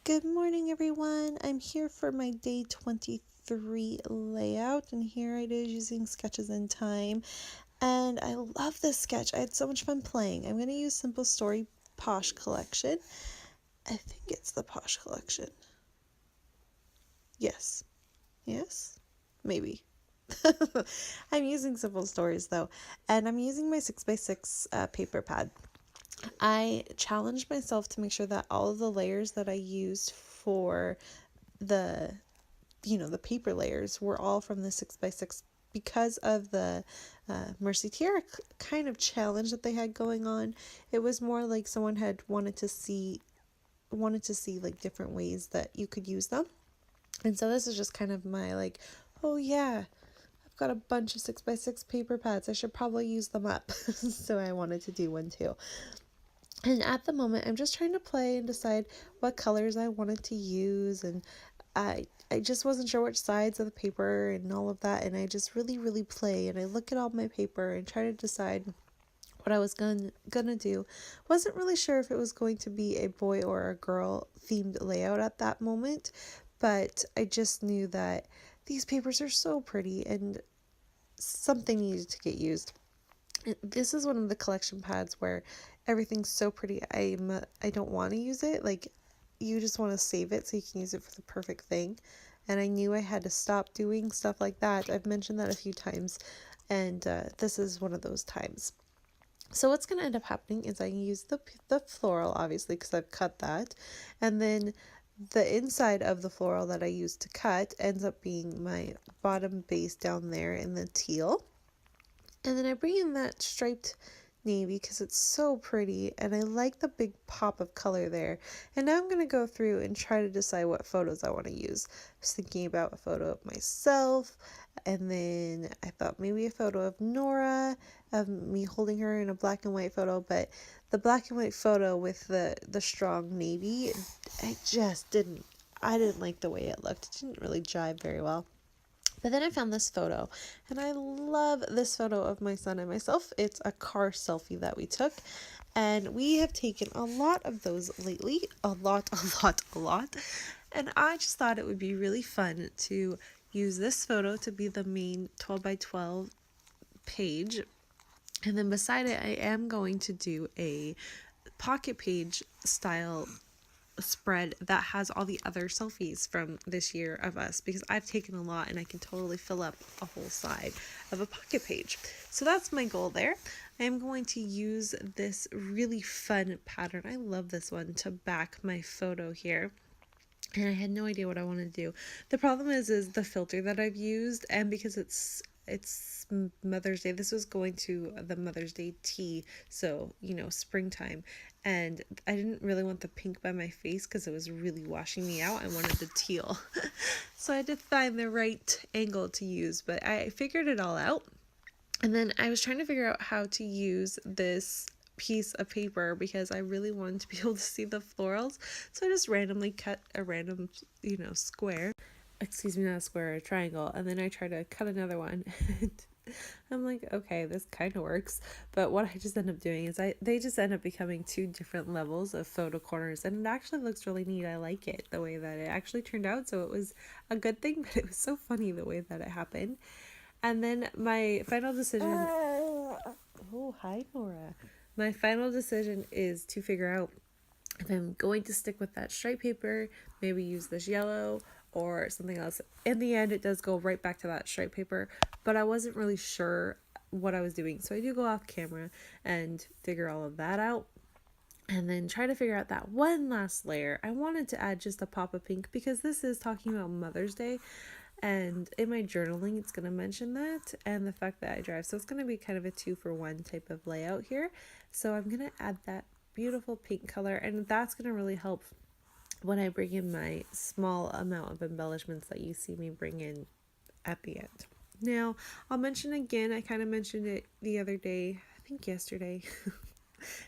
Good morning, everyone. I'm here for my day 23 layout, and here it is using Sketches in Time. And I love this sketch. I had so much fun playing. I'm going to use Simple Story Posh Collection. I think it's the Posh Collection. Yes. Yes? Maybe. I'm using Simple Stories though, and I'm using my 6x6 paper pad. I challenged myself to make sure that all of the layers that I used for the the paper layers were all from the 6x6 because of the Mercy Tiara kind of challenge that they had going on. It was more like someone had wanted to see like different ways that you could use them. And so this is just kind of my like, oh yeah, I've got a bunch of 6x6 paper pads. I should probably use them up. So I wanted to do one too. And at the moment, I'm just trying to play and decide what colors I wanted to use, and I just wasn't sure which sides of the paper and all of that, and I just really play, and I look at all my paper and try to decide what I was gonna do. Wasn't really sure if it was going to be a boy or a girl themed layout at that moment, but I just knew that these papers are so pretty and something needed to get used. This is one of the collection pads where everything's so pretty. I don't want to use it. Like, you just want to save it so you can use it for the perfect thing. And I knew I had to stop doing stuff like that. I've mentioned that a few times, and this is one of those times. So what's going to end up happening is I use the floral, obviously, because I've cut that, and then the inside of the floral that I used to cut ends up being my bottom base down there in the teal. And then I bring in that striped navy because it's so pretty and I like the big pop of color there. And now I'm going to go through and try to decide what photos I want to use. I was thinking about a photo of myself, and then I thought maybe a photo of Nora, of me holding her in a black and white photo, but the black and white photo with the strong navy, I didn't like the way it looked. It didn't really jive very well. But then I found this photo, and I love this photo of my son and myself. It's a car selfie that we took, and we have taken a lot of those lately. A lot. And I just thought it would be really fun to use this photo to be the main 12 by 12 page. And then beside it, I am going to do a pocket page style spread that has all the other selfies from this year of us, because I've taken a lot and I can totally fill up a whole side of a pocket page. So that's my goal there. I am going to use this really fun pattern. I love this one to back my photo here. And I had no idea what I wanted to do. The problem is the filter that I've used, and because it's Mother's Day. This was going to the Mother's Day tea, so springtime, and I didn't really want the pink by my face because it was really washing me out. I wanted the teal. So I had to find the right angle to use, but I figured it all out. And then I was trying to figure out how to use this piece of paper because I really wanted to be able to see the florals. So I just randomly cut a random, square. Excuse me, not a square, a triangle. And then I try to cut another one. And I'm like, okay, this kind of works. But what I just end up doing is they just end up becoming two different levels of photo corners. And it actually looks really neat. I like it, the way that it actually turned out. So it was a good thing, but it was so funny the way that it happened. And then my final decision... Oh, hi, Nora. My final decision is to figure out if I'm going to stick with that stripe paper, maybe use this yellow or something else. In the end, it does go right back to that stripe paper, but I wasn't really sure what I was doing. So I do go off camera and figure all of that out, and then try to figure out that one last layer. I wanted to add just a pop of pink because this is talking about Mother's Day, and in my journaling it's going to mention that and the fact that I drive. So it's going to be kind of a 2-for-1 type of layout here. So I'm going to add that beautiful pink color, and that's going to really help when I bring in my small amount of embellishments that you see me bring in at the end. Now, I'll mention again, I kind of mentioned it the other day, I think yesterday.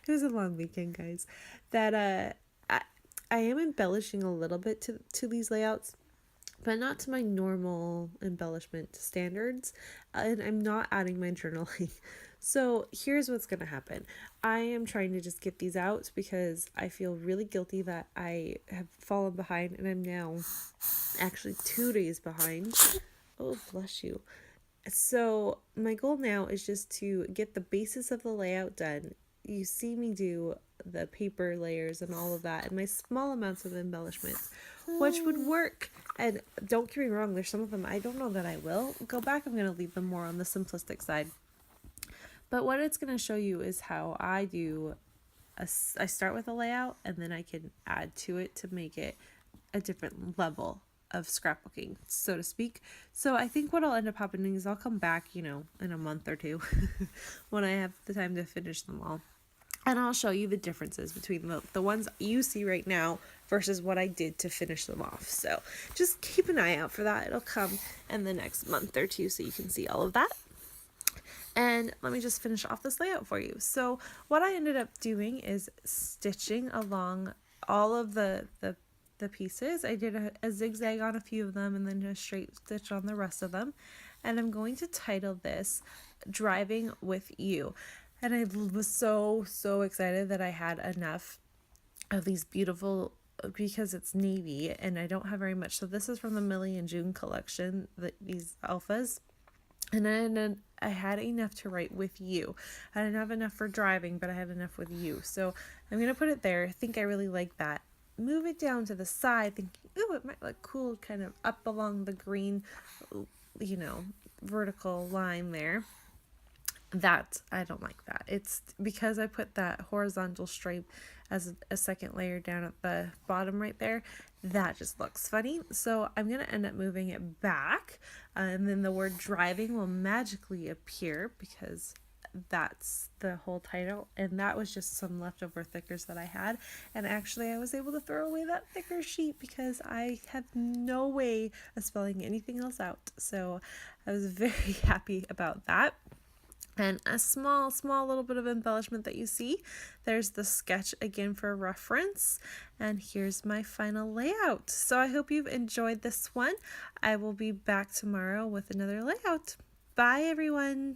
It was a long weekend, guys, that I am embellishing a little bit to these layouts, but not to my normal embellishment standards, and I'm not adding my journaling. So here's what's going to happen. I am trying to just get these out because I feel really guilty that I have fallen behind, and I'm now actually 2 days behind. Oh, bless you. So my goal now is just to get the basis of the layout done. You see me do the paper layers and all of that, and my small amounts of embellishments, which would work. And don't get me wrong, there's some of them I don't know that I will go back. I'm going to leave them more on the simplistic side. But what it's going to show you is how I do I start with a layout, and then I can add to it to make it a different level of scrapbooking, so to speak. So I think what will end up happening is I'll come back, in a month or two when I have the time to finish them all. And I'll show you the differences between the ones you see right now versus what I did to finish them off. So just keep an eye out for that. It'll come in the next month or two so you can see all of that. And let me just finish off this layout for you. So what I ended up doing is stitching along all of the pieces. I did a zigzag on a few of them and then a straight stitch on the rest of them. And I'm going to title this Driving With You. And I was so excited that I had enough of these beautiful, because it's navy and I don't have very much. So this is from the Millie and June collection, these alphas. And then I had enough to write with you. I didn't have enough for driving, but I had enough with you. So I'm going to put it there. I think I really like that. Move it down to the side, thinking, ooh, it might look cool, kind of up along the green, vertical line there. That, I don't like that. It's because I put that horizontal stripe as a second layer down at the bottom right there. That just looks funny. So I'm going to end up moving it back. And then the word driving will magically appear because that's the whole title. And that was just some leftover thickers that I had. And actually I was able to throw away that thicker sheet because I had no way of spelling anything else out. So I was very happy about that. And a small little bit of embellishment that you see. There's the sketch again for reference. And here's my final layout. So I hope you've enjoyed this one. I will be back tomorrow with another layout. Bye, everyone.